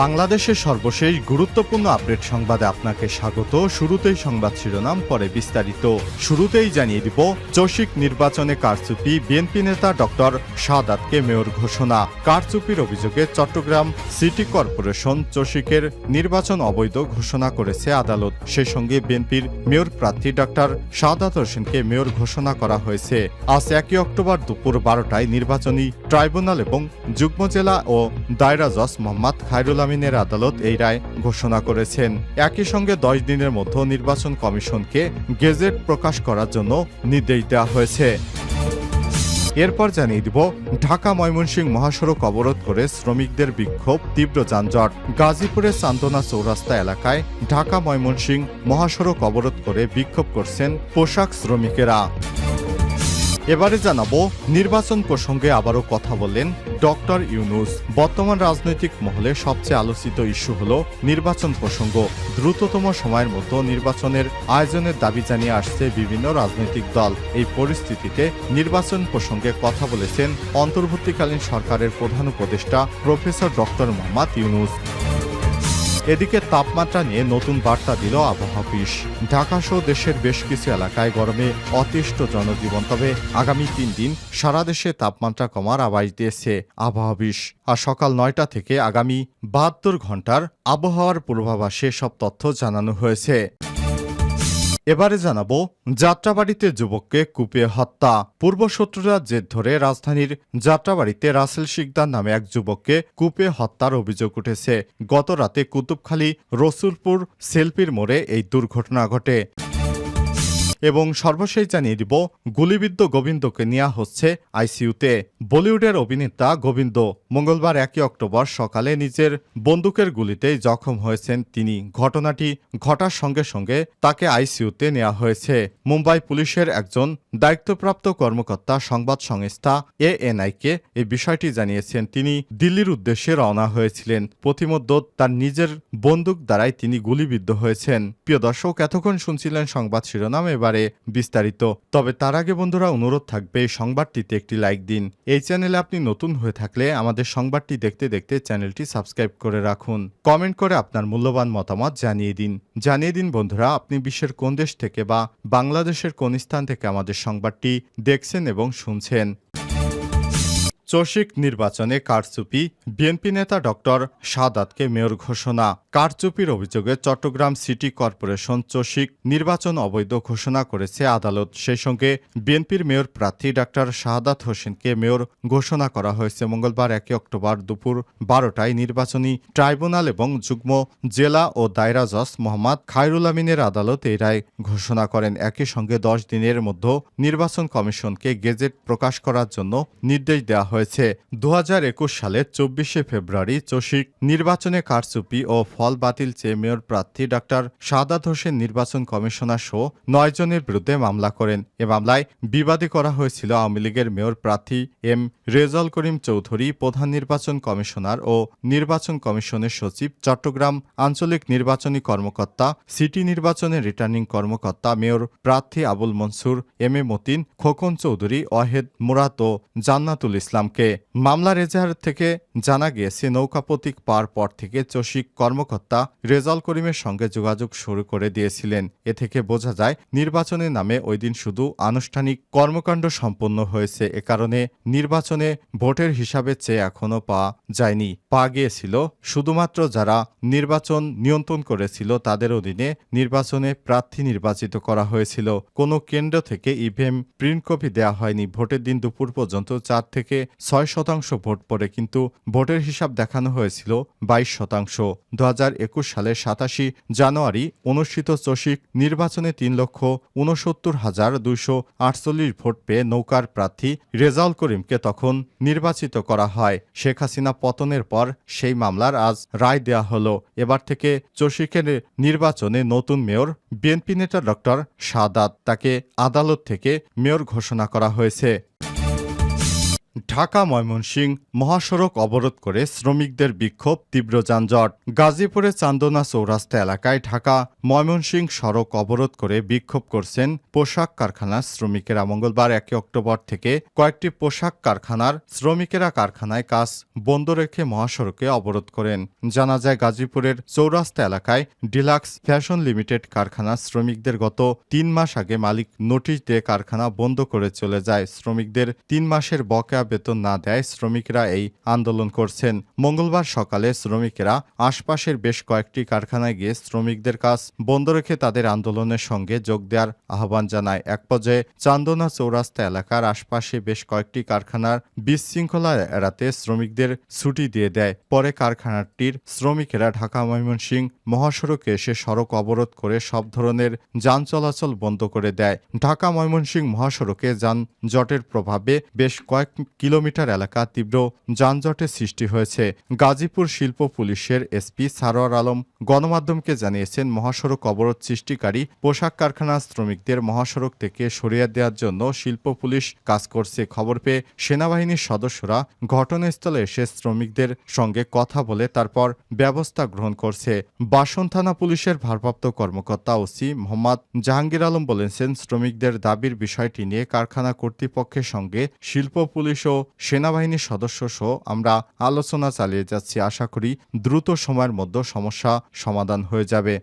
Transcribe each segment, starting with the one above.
বাংলাদেশের সর্বশেষ গুরুত্বপূর্ণ আপডেট সংবাদে আপনাকে স্বাগত। শুরুতেই সংবাদ শিরোনাম, পরে বিস্তারিত। শুরুতেই জানিয়ে দিব, চসিক নির্বাচনে কারচুপি, বিএনপি নেতা ডক্টর শাহাদাতকে মেয়র ঘোষণা। কারচুপির অভিযোগে চট্টগ্রাম সিটি কর্পোরেশন চসিকের নির্বাচন অবৈধ ঘোষণা করেছে আদালত। সেই সঙ্গে বিএনপির মেয়র প্রার্থী ডক্টর শাহাদাত হোসেনকে মেয়র ঘোষণা করা হয়েছে। আজ 1 অক্টোবর দুপুর 12টায় নির্বাচনী ট্রাইব্যুনাল এবং যুগ্ম জেলা ও দায়রা জজ মোহাম্মদ খায়রুল আমিনের আদালত এই রায় ঘোষণা করেছেন। একই সঙ্গে 10 দিনের মধ্যে নির্বাচন কমিশনকে গেজেট প্রকাশ করার জন্য নির্দেশ দেওয়া হয়েছে। এরপর জানিয়ে দিব, ঢাকা ময়মনসিংহ মহাসড়ক অবরোধ করে শ্রমিকদের বিক্ষোভ, তীব্র যানজট। গাজীপুরের চান্দনা চৌরাস্তা এলাকায় ঢাকা ময়মনসিংহ মহাসড়ক অবরোধ করে বিক্ষোভ করছেন পোশাক শ্রমিকেরা। এবারে জানাবো, নির্বাচন প্রসঙ্গে আবারও কথা বললেন ডক্টর ইউনূস। বর্তমান রাজনৈতিক মহলে সবচেয়ে আলোচিত ইস্যু হল নির্বাচন প্রসঙ্গ। দ্রুততম সময়ের মধ্যে নির্বাচনের আয়োজনের দাবি জানিয়ে আসছে বিভিন্ন রাজনৈতিক দল। এই পরিস্থিতিতে নির্বাচন প্রসঙ্গে কথা বলেছেন অন্তর্বর্তীকালীন সরকারের প্রধান উপদেষ্টা প্রফেসর ডক্টর মোহাম্মদ ইউনূস। এদিকে তাপমাত্রা নিয়ে নতুন বার্তা দিল আবহাওয়া অফিস। ঢাকাসহ দেশের বেশ কিছু এলাকায় গরমে অতিষ্ঠ জনজীবন। তবে আগামী 3 দিন সারা দেশে তাপমাত্রা কমার আভাস দিয়েছে আবহাওয়া অফিস। আর সকাল 9টা থেকে আগামী 72 ঘন্টার আবহাওয়ার পূর্বাভাসে সব তথ্য জানানো হয়েছে। এবারে জানাবো, যাত্রাবাড়িতে যুবককে কুপিয়ে হত্যা। পূর্বশত্রুতার জের ধরে রাজধানীর যাত্রাবাড়িতে রাসেল শিকদার নামে এক যুবককে কুপিয়ে হত্যার অভিযোগ উঠেছে। গত রাতে কুতুবখালী রসুলপুর সেলফির মোড়ে এই দুর্ঘটনা ঘটে। এবং সর্বশেষ জানিয়ে দিব, গুলিবিদ্ধ গোবিন্দকে নেওয়া হচ্ছে আইসিইউতে। বলিউডের অভিনেতা গোবিন্দ মঙ্গলবার 1 অক্টোবর সকালে নিজের বন্দুকের গুলিতেই জখম হয়েছেন তিনি। ঘটনাটি ঘটার সঙ্গে সঙ্গে তাকে আইসিইউতে নেওয়া হয়েছে। মুম্বাই পুলিশের একজন দায়িত্বপ্রাপ্ত কর্মকর্তা সংবাদ সংস্থা এএনআইকে এই বিষয়টি জানিয়েছেন। তিনি দিল্লির উদ্দেশ্যে রওনা হয়েছিলেন। প্রতিমধ্যে তার নিজের বন্দুক দ্বারাই তিনি গুলিবিদ্ধ হয়েছেন। প্রিয় দর্শক, এতক্ষণ শুনছিলেন সংবাদ শিরোনাম, এবারে বিস্তারিত। তবে তার আগে বন্ধুরা, অনুরোধ থাকবে এই সংবাদটিতে একটি লাইক দিন। এই চ্যানেলে আপনি নতুন হয়ে থাকলে আমাদের সংবাদটি দেখতে দেখতে চ্যানেলটি সাবস্ক্রাইব করে রাখুন। কমেন্ট করে আপনার মূল্যবান মতামত জানিয়ে দিন বন্ধুরা, আপনি বিশ্বের কোন দেশ থেকে বা বাংলাদেশের কোন স্থান থেকে আমাদের সংবাদটি দেখছেন এবং শুনছেন। চসিক নির্বাচনে কারচুপি, বিএনপি নেতা ডক্টর শাহাদাতকে মেয়র ঘোষণা। কারচুপির অভিযোগে চট্টগ্রাম সিটি কর্পোরেশন চসিক নির্বাচন অবৈধ ঘোষণা করেছে আদালত। সেই সঙ্গে বিএনপির মেয়র প্রার্থী ডক্টর শাহাদাত হোসেনকে মেয়র ঘোষণা করা হয়েছে। মঙ্গলবার 1 অক্টোবর দুপুর 12টায় নির্বাচনী ট্রাইব্যুনাল এবং যুগ্ম জেলা ও দায়রা জজ মোহাম্মদ খায়রুল আমিনের আদালত এই রায় ঘোষণা করেন। একই সঙ্গে 10 দিনের মধ্যে নির্বাচন কমিশনকে গেজেট প্রকাশ করার জন্য নির্দেশ দেওয়া হয়েছে। 2021 সালের 24শে ফেব্রুয়ারি চসিক নির্বাচনে কারচুপি ও ফল বাতিল চেয়ে মেয়র প্রার্থী ডক্টর শাহাদাত হোসেন নির্বাচন কমিশনার সহ 9 জনের বিরুদ্ধে মামলা করেন। এ মামলায় বিবাদী করা হয়েছিল আওয়ামী লীগের মেয়র প্রার্থী এম রেজাউল করিম চৌধুরী, প্রধান নির্বাচন কমিশনার ও নির্বাচন কমিশনের সচিব, চট্টগ্রাম আঞ্চলিক নির্বাচনী কর্মকর্তা, সিটি নির্বাচনের রিটার্নিং কর্মকর্তা, মেয়র প্রার্থী আবুল মনসুর, এম এ মতিন, খোকন চৌধুরী, ওয়াহেদ মুরাদ ও জান্নাতুল ইসলামকে। মামলার এজাহার থেকে জানা গিয়েছে, নৌকা প্রতীক পাওয়ার পর থেকে চসিক কর্মকর্তা রেজাউল করিমের সঙ্গে যোগাযোগ শুরু করে দিয়েছিলেন। এ থেকে বোঝা যায় নির্বাচনের নামে ওই দিন শুধু আনুষ্ঠানিক কর্মকাণ্ড সম্পন্ন হয়েছে। এ কারণে নির্বাচনে ভোটের হিসাবে চেয়ে এখনও পাওয়া গিয়েছিল শুধুমাত্র যারা নির্বাচন নিয়ন্ত্রণ করেছিল তাদের অধীনে নির্বাচনে প্রার্থী নির্বাচিত করা হয়েছিল। কোনো কেন্দ্র থেকে ইভিএম প্রিন্ট কপি দেওয়া হয়নি। ভোটের দিন দুপুর পর্যন্ত 4 থেকে 6% ভোট পড়ে, কিন্তু ভোটের হিসাব দেখানো হয়েছিল 22%। 2021 সালের 27 জানুয়ারি অনুষ্ঠিত চসিক নির্বাচনে 3,69,248 ভোট পেয়ে নৌকার প্রার্থী রেজাউল করিমকে তখন নির্বাচিত করা হয়। শেখ হাসিনা পতনের পর সেই মামলার আজ রায় দেয়া হলো। এবার থেকে চসিকের নির্বাচনে নতুন মেয়র বিএনপি নেতা ডক্টর শাহাদাত, তাকে আদালত থেকে মেয়র ঘোষণা করা হয়েছে। ঢাকা ময়মনসিংহ মহাসড়ক অবরোধ করে শ্রমিকদের বিক্ষোভ, তীব্র যানজট। গাজীপুরের চান্দনা চৌরাস্তা এলাকায় ঢাকা ময়মনসিংহ সড়ক অবরোধ করে বিক্ষোভ করছেন পোশাক কারখানার শ্রমিকেরা। মঙ্গলবার 1 অক্টোবর থেকে কয়েকটি পোশাক কারখানার শ্রমিকেরা কারখানায় কাজ বন্ধ রেখে মহাসড়কে অবরোধ করেন। জানা যায়, গাজীপুরের চৌরাস্তা এলাকায় ডিলাক্স ফ্যাশন লিমিটেড কারখানার শ্রমিকদের গত 3 মাস আগে মালিক নোটিশ দিয়ে কারখানা বন্ধ করে চলে যায়। শ্রমিকদের 3 মাসের বকেয়া বেতন না দেয় শ্রমিকরা এই আন্দোলন করছেন। মঙ্গলবার সকালে শ্রমিকেরা আশপাশের বেশ কয়েকটি কারখানায় গিয়ে শ্রমিকদের কাজ বন্ধ রেখে তাদের আন্দোলনের সঙ্গে যোগ দেওয়ার আহ্বান জানায়। এক পর্যায়ে চান্দনা চৌরাস্তা এলাকার আশপাশে বেশ কয়েকটি কারখানার বিশৃঙ্খলা এড়াতে শ্রমিকদের ছুটি দিয়ে দেয়। পরে কারখানাটির শ্রমিকেরা ঢাকা ময়মনসিংহ মহাসড়কে এসে সড়ক অবরোধ করে সব ধরনের যান চলাচল বন্ধ করে দেয়। ঢাকা ময়মনসিংহ মহাসড়কে যানজটের প্রভাবে বেশ কয়েক কিলোমিটার এলাকা তীব্র যানজটের সৃষ্টি হয়েছে। গাজীপুর শিল্প পুলিশের এসপি সারোয়ার আলম গণমাধ্যমকে জানিয়েছেন, মহাসড়ক অবরোধ সৃষ্টিকারী পোশাক কারখানার শ্রমিকদের মহাসড়ক থেকে সরিয়ে দেওয়ার জন্য শিল্প পুলিশ কাজ করছে। খবর পেয়ে সেনাবাহিনীর সদস্যরা ঘটনাস্থলে এসে শ্রমিকদের সঙ্গে কথা বলে তারপর ব্যবস্থা গ্রহণ করছে। বাসন থানা পুলিশের ভারপ্রাপ্ত কর্মকর্তা ওসি মোহাম্মদ জাহাঙ্গীর আলম বলেছেন, শ্রমিকদের দাবির বিষয়টি নিয়ে কারখানা কর্তৃপক্ষের সঙ্গে শিল্প পুলিশ ও সেনাবাহিনীর সদস্য সহ আমরা আলোচনা চালিয়ে যাচ্ছি। আশা করি দ্রুত সময়ের মধ্যে সমস্যা সমাধান হয়ে যাবে।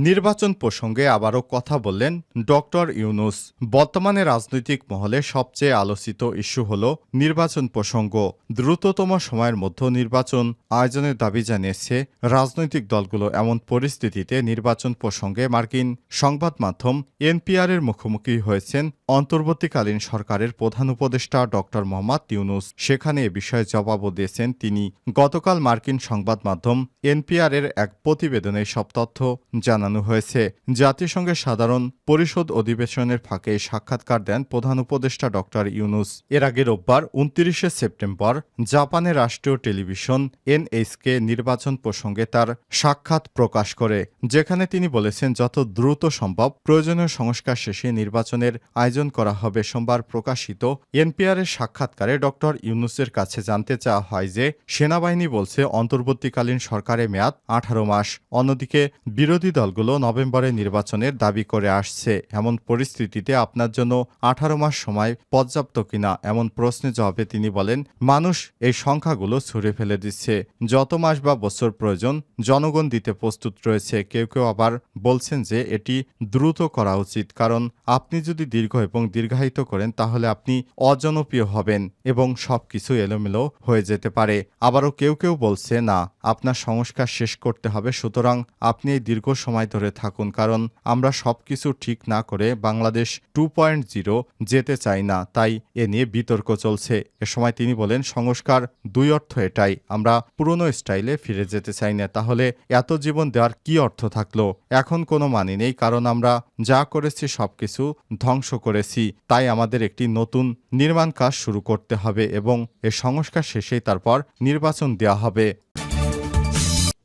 নির্বাচন প্রসঙ্গে আবারও কথা বললেন ডক্টর ইউনূস। বর্তমানে রাজনৈতিক মহলে সবচেয়ে আলোচিত ইস্যু হল নির্বাচন প্রসঙ্গ। দ্রুততম সময়ের মধ্যে নির্বাচন আয়োজনের দাবি জানিয়েছে রাজনৈতিক দলগুলো। এমন পরিস্থিতিতে নির্বাচন প্রসঙ্গে মার্কিন সংবাদ মাধ্যম এনপিআরের মুখোমুখি হয়েছেন অন্তর্বর্তীকালীন সরকারের প্রধান উপদেষ্টা ডক্টর মোহাম্মদ ইউনূস। সেখানে এ বিষয়ে জবাবও দিয়েছেন তিনি। গতকাল মার্কিন সংবাদ মাধ্যম এনপিআরের এক প্রতিবেদনে সব তথ্য জানানো হয়েছে। জাতিসংঘের সাধারণ পরিষদ অধিবেশনের ফাঁকে সাক্ষাৎকার দেন প্রধান উপদেষ্টা ডক্টর ইউনূস। এর আগে রোববার 29 সেপ্টেম্বর জাপানের রাষ্ট্রীয় টেলিভিশন এনএইচকে নির্বাচন প্রসঙ্গে তার সাক্ষাৎ প্রকাশ করে, যেখানে তিনি বলেছেন যত দ্রুত সম্ভব প্রয়োজনীয় সংস্কার শেষে নির্বাচনের আয়োজন করা হবে। সোমবার প্রকাশিত এনপিআরের সাক্ষাৎকারে ডক্টর ইউনূসের কাছে জানতে চাওয়া হয় যে সেনাবাহিনী বলছে অন্তর্বর্তীকালীন সরকারের মেয়াদ 18 মাস। অন্যদিকে বিরোধী দলগুলো নভেম্বরে নির্বাচনের দাবি করে আসছে। এমন পরিস্থিতিতে আপনার জন্য 18 মাস সময় পর্যাপ্ত কিনা এমন প্রশ্নের জবাবে তিনি বলেন, মানুষ এই সংখ্যাগুলো ছুঁড়ে ফেলে দিচ্ছে। যত মাস বা বছর প্রয়োজন জনগণ দিতে প্রস্তুত রয়েছে। কেউ কেউ আবার বলছেন যে এটি দ্রুত করা উচিত, কারণ আপনি যদি দীর্ঘ এবং দীর্ঘায়িত করেন তাহলে আপনি অজনপ্রিয় হবেন এবং সবকিছু এলোমেলো হয়ে যেতে পারে। আবারও কেউ কেউ বলছে না, আপনার সংস্কার শেষ করতে হবে, সুতরাং আপনি এই দীর্ঘ সময় ধরে থাকুন, কারণ আমরা সবকিছু ঠিক না করে বাংলাদেশ 2.0 যেতে চাই না। তাই এ নিয়ে বিতর্ক চলছে। এ সময় তিনি বলেন, সংস্কার দুই অর্থ এটাই, আমরা পুরনো স্টাইলে ফিরে যেতে চাই না। তাহলে এত জীবন দেওয়ার কি অর্থ থাকলো? এখন কোনো মানে নেই, কারণ আমরা যা করেছি সবকিছু ধ্বংস করেছি। তাই আমাদের একটি নতুন নির্মাণ কাজ শুরু করতে হবে এবং এ সংস্কার শেষেই তারপর নির্বাচন দেওয়া হবে।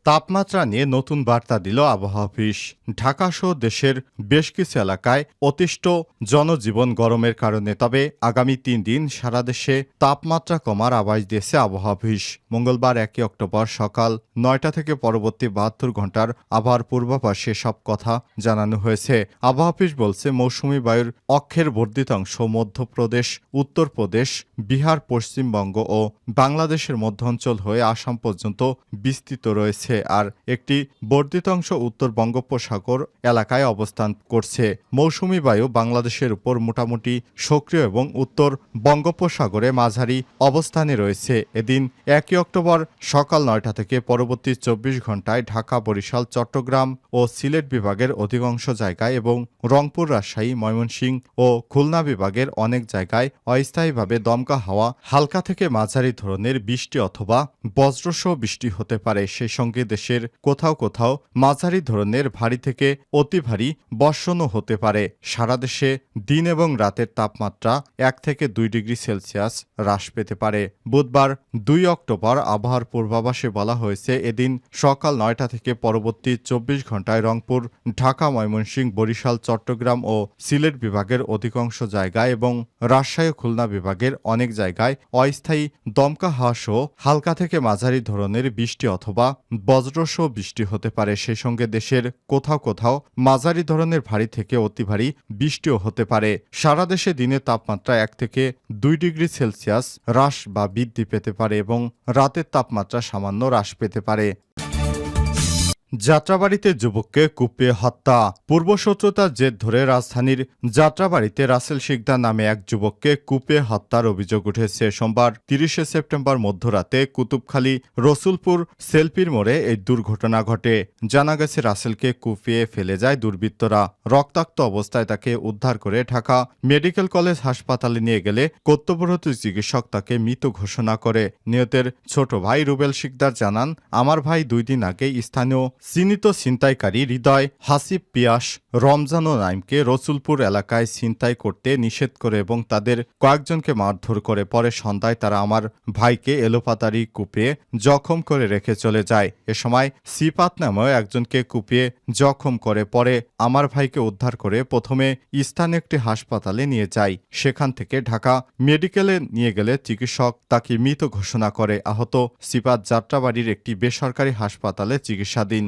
তাপমাত্রা নিয়ে নতুন বার্তা দিল আবহাওয়া অফিস। ঢাকাসহ দেশের বেশ কিছু এলাকায় অতিষ্ঠ জনজীবন গরমের কারণে। তবে আগামী 3 দিন সারা দেশে তাপমাত্রা কমার আভাস দিয়েছে আবহাওয়া অফিস। মঙ্গলবার 1 অক্টোবর সকাল 9টা থেকে পরবর্তী 72 ঘন্টার আবহাওয়ার পূর্বাভাসে সব কথা জানানো হয়েছে। আবহাওয়া অফিস বলছে, মৌসুমী বায়ুর অক্ষের বর্ধিতাংশ মধ্যপ্রদেশ, উত্তরপ্রদেশ, বিহার, পশ্চিমবঙ্গ ও বাংলাদেশের মধ্যাঞ্চল হয়ে আসাম পর্যন্ত বিস্তৃত রয়েছে। আর একটি বর্ধিতাংশ উত্তর বঙ্গোপসাগর এলাকায় অবস্থান করছে। মৌসুমী বায়ু বাংলাদেশের উপর মোটামুটি সক্রিয় এবং উত্তর বঙ্গোপসাগরে মাঝারি অবস্থানে রয়েছে। এদিন 1 অক্টোবর সকাল 9টা থেকে পরবর্তী 24 ঘন্টায় ঢাকা, বরিশাল, চট্টগ্রাম ও সিলেট বিভাগের অধিকাংশ জায়গায় এবং রংপুর, রাজশাহী, ময়মনসিংহ ও খুলনা বিভাগের অনেক জায়গায় অস্থায়ীভাবে দমকা হাওয়া, হালকা থেকে মাঝারি ধরনের বৃষ্টি অথবা বজ্রসহ বৃষ্টি হতে পারে। সেই সঙ্গে দেশের কোথাও কোথাও মাঝারি ধরনের ভারী থেকে অতি ভারী বর্ষণও হতে পারে। সারা দেশে দিন এবং রাতের তাপমাত্রা 1 থেকে 2 ডিগ্রি সেলসিয়াস হ্রাস পেতে পারে। বুধবার 2 অক্টোবর আবহাওয়ার পূর্বাভাসে বলা হয়েছে, এদিন সকাল 9টা থেকে পরবর্তী 24 ঘন্টায় রংপুর, ঢাকা, ময়মনসিংহ, বরিশাল, চট্টগ্রাম ও সিলেট বিভাগের অধিকাংশ জায়গায় এবং রাজশাহী ও খুলনা বিভাগের অনেক জায়গায় অস্থায়ী দমকা হাওয়া সহ হালকা থেকে মাঝারি ধরনের বৃষ্টি অথবা বজ্রসহ বৃষ্টি হতে পারে। সেই সঙ্গে দেশের কোথাও কোথাও মাঝারি ধরনের ভারী থেকে অতি ভারী বৃষ্টিও হতে পারে। সারা দেশে দিনের তাপমাত্রা 1 থেকে 2 ডিগ্রি সেলসিয়াস হ্রাস বা বৃদ্ধি পেতে পারে এবং রাতের তাপমাত্রা সামান্য হ্রাস পেতে পারে। যাত্রাবাড়িতে যুবককে কুপিয়ে হত্যা। পূর্বশত্রুতার জের ধরে রাজধানীর যাত্রাবাড়িতে রাসেল শিকদার নামে এক যুবককে কুপিয়ে হত্যার অভিযোগ উঠেছে। সোমবার 30শে সেপ্টেম্বর মধ্যরাতে কুতুবখালী রসুলপুর সেলপির মোড়ে এই দুর্ঘটনা ঘটে। জানা গেছে, রাসেলকে কুপিয়ে ফেলে যায় দুর্বৃত্তরা। রক্তাক্ত অবস্থায় তাকে উদ্ধার করে ঢাকা মেডিকেল কলেজ হাসপাতালে নিয়ে গেলে কর্তব্যরত চিকিৎসক তাকে মৃত ঘোষণা করে। নিহতের ছোট ভাই রুবেল শিকদার জানান, আমার ভাই 2 দিন আগে স্থানীয় চিহ্নিত ছিনতাইকারী হৃদয়, হাসিব, পিয়াস, রমজান ও নাইমকে রসুলপুর এলাকায় ছিনতাই করতে নিষেধ করে এবং তাদের কয়েকজনকে মারধর করে। পরে সন্ধ্যায় তারা আমার ভাইকে এলোপাতাড়ি কুপিয়ে জখম করে রেখে চলে যায়। এ সময় সিপাত নামেও একজনকে কুপিয়ে জখম করে। পরে আমার ভাইকে উদ্ধার করে প্রথমে স্থানীয় একটি হাসপাতালে নিয়ে যায়। সেখান থেকে ঢাকা মেডিকেলে নিয়ে গেলে চিকিৎসক তাকে মৃত ঘোষণা করে। আহত সিপাত যাত্রাবাড়ির একটি বেসরকারি হাসপাতালে চিকিৎসাধীন।